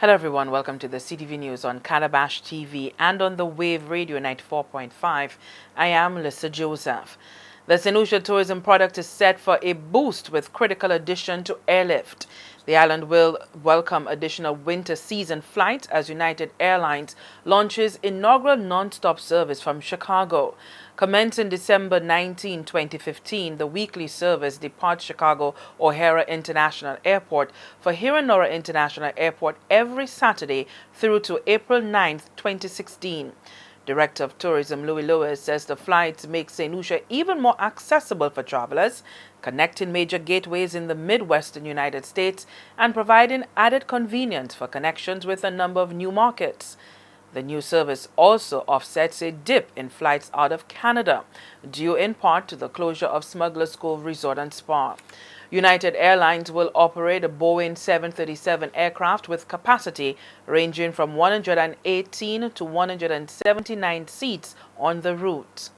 Hello everyone, welcome to the CTV News on Calabash TV and on the Wave Radio 94.5. I am Lisa Joseph. The St. Lucia tourism product is set for a boost with critical addition to airlift. The island will welcome additional winter season flights as United Airlines launches inaugural non-stop service from Chicago. Commencing December 19, 2015, the weekly service departs Chicago O'Hare International Airport for Hiranora International Airport every Saturday through to April 9, 2016. Director of Tourism Louis Lewis says the flights make St. Lucia even more accessible for travelers, connecting major gateways in the Midwestern United States and providing added convenience for connections with a number of new markets. The new service also offsets a dip in flights out of Canada, due in part to the closure of Smuggler's Cove Resort and Spa. United Airlines will operate a Boeing 737 aircraft with capacity ranging from 118 to 179 seats on the route.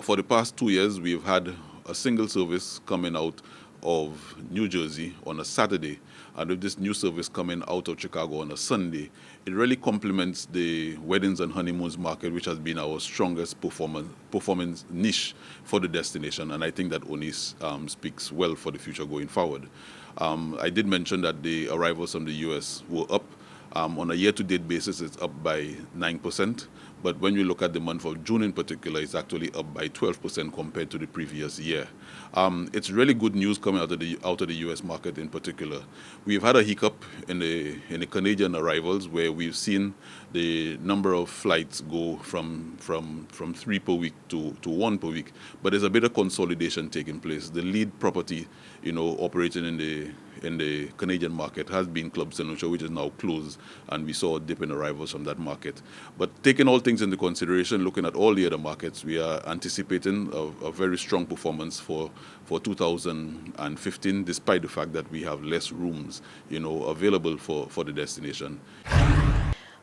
For the past 2 years, we've had a single service coming out of New Jersey on a Saturday, and with this new service coming out of Chicago on a Sunday, it really complements the weddings and honeymoons market, which has been our strongest performance niche for the destination, and I think that only speaks well for the future going forward. I did mention that the arrivals from the U.S. were up. On a year-to-date basis, it's up by 9%, but when you look at the month of June in particular, it's actually up by 12% compared to the previous year. It's really good news coming out of the U.S. market in particular. We've had a hiccup in the Canadian arrivals where we've seen the number of flights go from 3 per week to 1 per week, but there's a bit of consolidation taking place. The lead property, operating in the Canadian market has been Club St. Lucia, which is now closed, and we saw a dip in arrivals from that market. But taking all things into consideration, looking at all the other markets, we are anticipating a very strong performance for 2015, despite the fact that we have less rooms, available for the destination.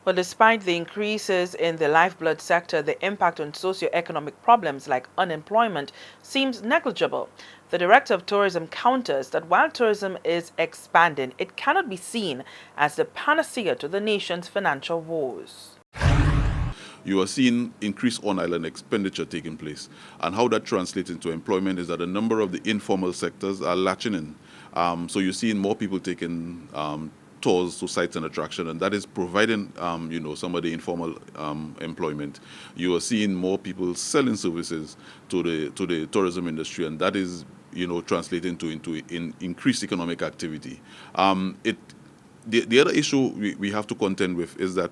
Well, despite the increases in the lifeblood sector, the impact on socioeconomic problems like unemployment seems negligible. The Director of Tourism counters that while tourism is expanding, it cannot be seen as the panacea to the nation's financial woes. You are seeing increased on-island expenditure taking place. And how that translates into employment is that a number of the informal sectors are latching in. So you're seeing more people taking tours to sites and attraction, and that is providing, some of the informal employment. You are seeing more people selling services to the tourism industry, and that is, translating into increased economic activity. The other issue we have to contend with is that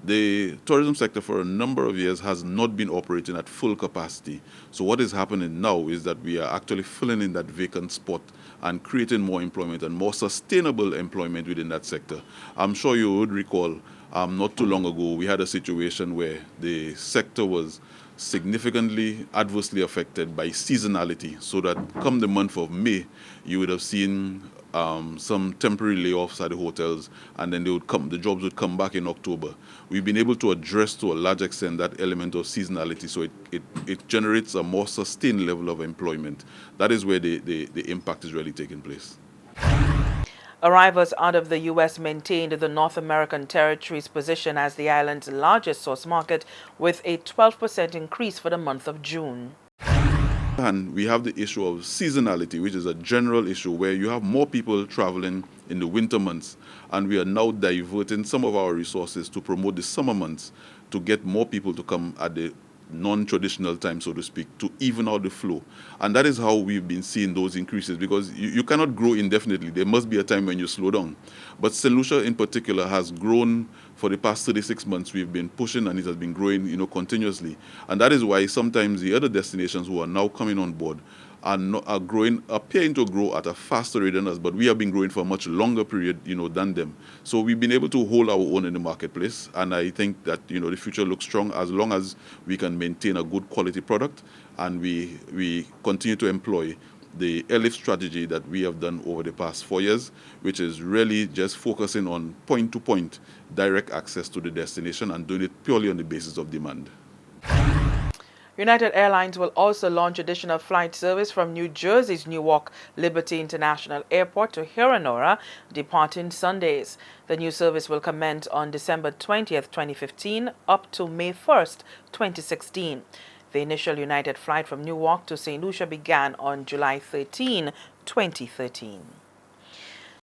the tourism sector for a number of years has not been operating at full capacity. So what is happening now is that we are actually filling in that vacant spot and creating more employment and more sustainable employment within that sector. I'm sure you would recall not too long ago we had a situation where the sector was significantly adversely affected by seasonality, so that come the month of May, you would have seen some temporary layoffs at the hotels, and then the jobs would come back in October. We've been able to address to a large extent that element of seasonality, so it generates a more sustained level of employment. That is where the impact is really taking place. Arrivals out of the U.S. maintained the North American territory's position as the island's largest source market, with a 12% increase for the month of June. And we have the issue of seasonality, which is a general issue where you have more people traveling in the winter months, and we are now diverting some of our resources to promote the summer months to get more people to come at the non-traditional time, so to speak, to even out the flow. And that is how we've been seeing those increases, because you cannot grow indefinitely. There must be a time when you slow down. But St. Lucia in particular has grown for the past 36 months. We've been pushing, and it has been growing, continuously. And that is why sometimes the other destinations who are now coming on board appearing to grow at a faster rate than us, but we have been growing for a much longer period, than them. So we've been able to hold our own in the marketplace, and I think that, the future looks strong as long as we can maintain a good quality product and we continue to employ the airlift strategy that we have done over the past 4 years, which is really just focusing on point-to-point direct access to the destination and doing it purely on the basis of demand. United Airlines will also launch additional flight service from New Jersey's Newark Liberty International Airport to Heronora, departing Sundays. The new service will commence on December 20th, 2015, up to May 1st, 2016. The initial United flight from Newark to St. Lucia began on July 13, 2013.